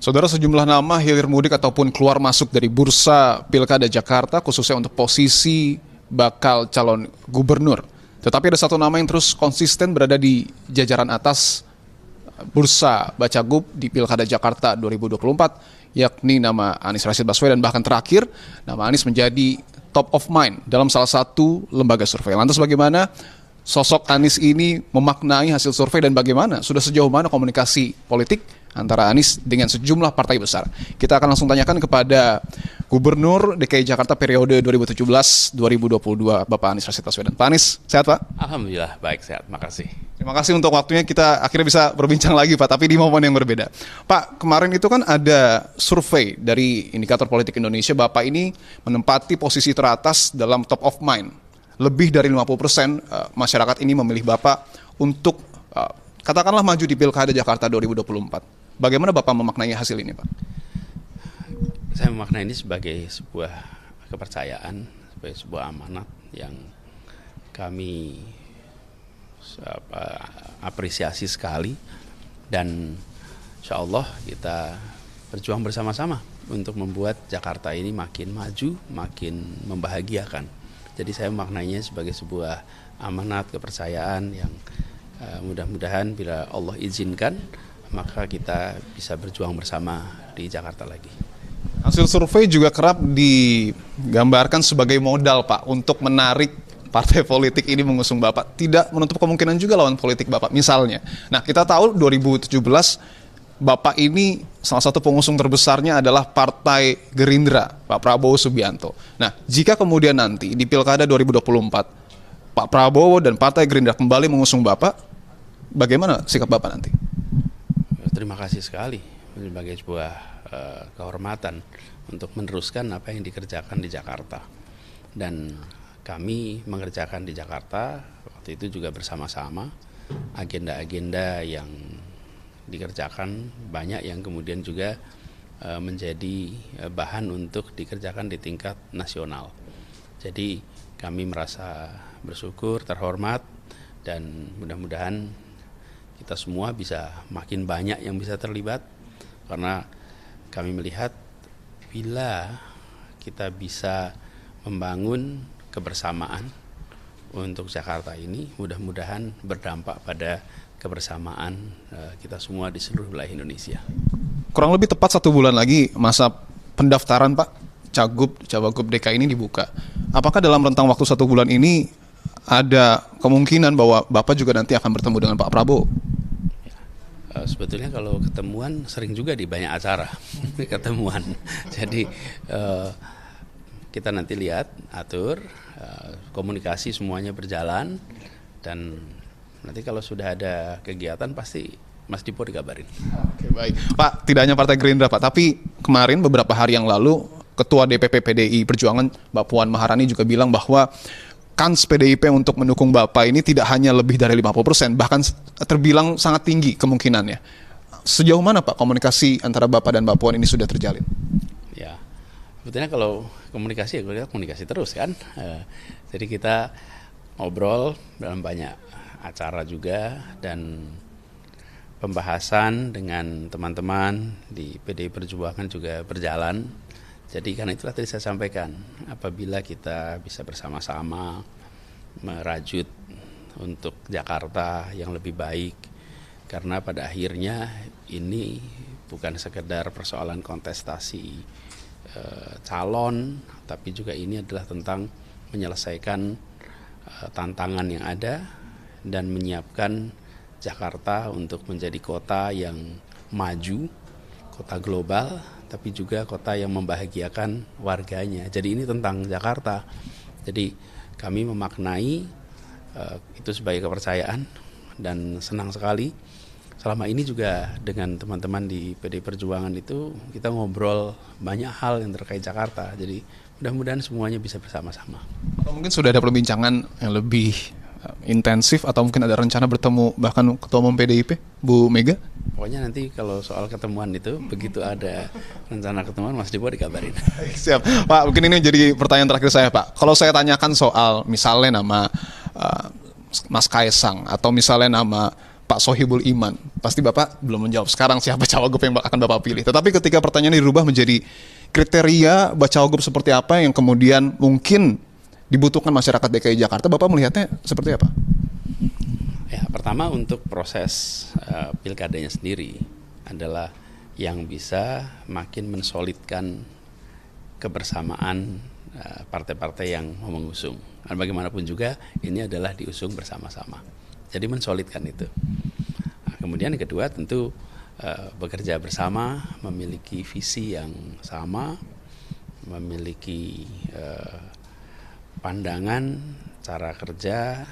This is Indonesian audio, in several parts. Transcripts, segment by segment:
Saudara, sejumlah nama hilir mudik ataupun keluar masuk dari bursa Pilkada Jakarta khususnya untuk posisi bakal calon gubernur. Tetapi ada satu nama yang terus konsisten berada di jajaran atas bursa Bacagub di Pilkada Jakarta 2024, yakni nama Anies Rashid Baswedan. Bahkan terakhir, nama Anies menjadi top of mind dalam salah satu lembaga survei. Lantas bagaimana sosok Anies ini memaknai hasil survei dan bagaimana sudah sejauh mana komunikasi politik antara Anies dengan sejumlah partai besar? Kita akan langsung tanyakan kepada Gubernur DKI Jakarta periode 2017-2022, Bapak Anies Rashid Baswedan. Pak Anies, sehat Pak? Alhamdulillah, baik, sehat, makasih. Terima kasih untuk waktunya, kita akhirnya bisa berbincang lagi Pak, tapi di momen yang berbeda. Pak, kemarin itu kan ada survei dari Indikator Politik Indonesia, Bapak ini menempati posisi teratas dalam top of mind. Lebih dari 50% masyarakat ini memilih Bapak untuk katakanlah maju di Pilkada Jakarta 2024. Bagaimana Bapak memaknai hasil ini, Pak? Saya memaknai ini sebagai sebuah kepercayaan, sebagai sebuah amanat yang kami apresiasi sekali, dan insya Allah kita berjuang bersama-sama untuk membuat Jakarta ini makin maju, makin membahagiakan. Jadi saya memaknainya sebagai sebuah amanat, kepercayaan yang mudah-mudahan bila Allah izinkan, maka kita bisa berjuang bersama di Jakarta lagi. Hasil survei juga kerap digambarkan sebagai modal, Pak, untuk menarik partai politik ini mengusung Bapak. Tidak menutup kemungkinan juga lawan politik Bapak, misalnya. Nah, kita tahu 2017 Bapak ini salah satu pengusung terbesarnya adalah Partai Gerindra, Pak Prabowo Subianto. Nah, jika kemudian nanti di Pilkada 2024, Pak Prabowo dan Partai Gerindra kembali mengusung Bapak, bagaimana sikap Bapak nanti? Terima kasih sekali sebagai sebuah kehormatan untuk meneruskan apa yang dikerjakan di Jakarta. Dan kami mengerjakan di Jakarta waktu itu juga bersama-sama agenda-agenda yang dikerjakan, banyak yang kemudian juga menjadi bahan untuk dikerjakan di tingkat nasional. Jadi kami merasa bersyukur, terhormat, dan mudah-mudahan kita semua bisa makin banyak yang bisa terlibat, karena kami melihat bila kita bisa membangun kebersamaan untuk Jakarta ini, mudah-mudahan berdampak pada kebersamaan kita semua di seluruh wilayah Indonesia. Kurang lebih tepat 1 bulan lagi masa pendaftaran Pak Cawagup DKI ini dibuka. Apakah dalam rentang waktu 1 bulan ini ada kemungkinan bahwa Bapak juga nanti akan bertemu dengan Pak Prabowo? Sebetulnya kalau ketemuan sering juga di banyak acara ketemuan. Jadi kita nanti lihat, atur, komunikasi semuanya berjalan, dan nanti kalau sudah ada kegiatan pasti Mas Dipo dikabarin. Oke, baik. Pak, tidak hanya Partai Gerindra Pak, tapi kemarin beberapa hari yang lalu Ketua DPP PDI Perjuangan Mbak Puan Maharani juga bilang bahwa kans PDIP untuk mendukung Bapak ini tidak hanya lebih dari 50%, bahkan terbilang sangat tinggi kemungkinannya. Sejauh mana Pak komunikasi antara Bapak dan Mbak Puan ini sudah terjalin? Ya, sebetulnya kalau komunikasi, ya komunikasi terus kan. Jadi kita ngobrol dalam banyak acara juga, dan pembahasan dengan teman-teman di PDI Perjuangan juga berjalan. Jadi karena itulah tadi saya sampaikan, apabila kita bisa bersama-sama merajut untuk Jakarta yang lebih baik, karena pada akhirnya ini bukan sekedar persoalan kontestasi calon, tapi juga ini adalah tentang menyelesaikan tantangan yang ada dan menyiapkan Jakarta untuk menjadi kota yang maju, kota global, tapi juga kota yang membahagiakan warganya. Jadi ini tentang Jakarta. Jadi kami memaknai itu sebagai kepercayaan, dan senang sekali selama ini juga dengan teman-teman di PDI Perjuangan itu kita ngobrol banyak hal yang terkait Jakarta. Jadi mudah-mudahan semuanya bisa bersama-sama. Atau mungkin sudah ada perbincangan yang lebih intensif, atau mungkin ada rencana bertemu bahkan Ketua Umum PDIP, Bu Mega? Pokoknya nanti kalau soal ketemuan itu, begitu ada rencana ketemuan, Mas Dipo dikabarin. Siap. Pak, mungkin ini jadi pertanyaan terakhir saya, Pak. Kalau saya tanyakan soal misalnya nama Mas Kaisang, atau misalnya nama Pak Sohibul Iman. Pasti Bapak belum menjawab sekarang siapa cawagup yang akan Bapak pilih. Tetapi ketika pertanyaan dirubah menjadi kriteria cawagup seperti apa yang kemudian mungkin dibutuhkan masyarakat DKI Jakarta, Bapak melihatnya seperti apa? Ya, pertama untuk proses pilkadanya sendiri adalah yang bisa makin mensolidkan kebersamaan partai-partai yang mau mengusung. Dan bagaimanapun juga ini adalah diusung bersama-sama. Jadi mensolidkan itu. Nah, kemudian yang kedua tentu bekerja bersama, memiliki visi yang sama, memiliki pandangan, cara kerja,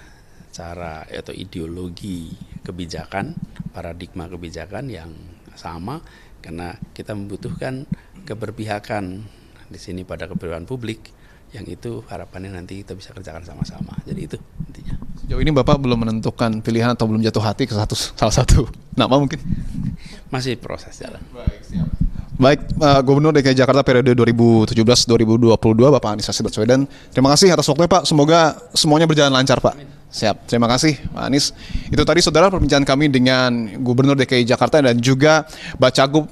cara atau ideologi kebijakan, paradigma kebijakan yang sama, karena kita membutuhkan keberpihakan di sini pada keberpihakan publik, yang itu harapannya nanti kita bisa kerjakan sama-sama. Jadi itu intinya. Sejauh ini Bapak belum menentukan pilihan atau belum jatuh hati ke salah satu nama mungkin? Masih proses jalan. Baik, Gubernur DKI Jakarta periode 2017-2022 Bapak Anies Rashid Baswedan. Terima kasih atas waktunya Pak. Semoga semuanya berjalan lancar Pak. Siap, terima kasih Pak Anies. Itu tadi saudara perbincangan kami dengan Gubernur DKI Jakarta dan juga Bacagub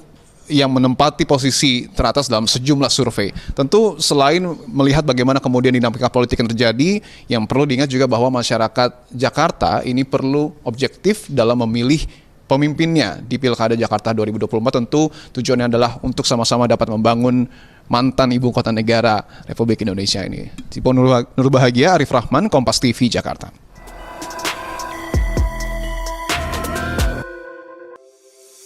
yang menempati posisi teratas dalam sejumlah survei. Tentu selain melihat bagaimana kemudian dinamika politik yang terjadi, yang perlu diingat juga bahwa masyarakat Jakarta ini perlu objektif dalam memilih pemimpinnya di Pilkada Jakarta 2024. Tentu tujuannya adalah untuk sama-sama dapat membangun mantan ibu kota negara Republik Indonesia ini. Tipo Nur Bahagia, Arif Rahman, Kompas TV, Jakarta.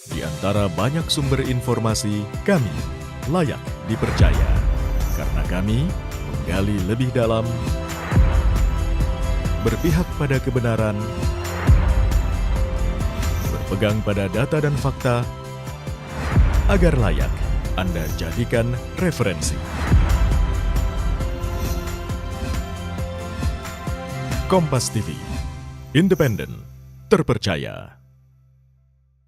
Di antara banyak sumber informasi, kami layak dipercaya. Karena kami menggali lebih dalam, berpihak pada kebenaran, berpegang pada data dan fakta, agar layak Anda jadikan referensi. Kompas TV, independen, terpercaya.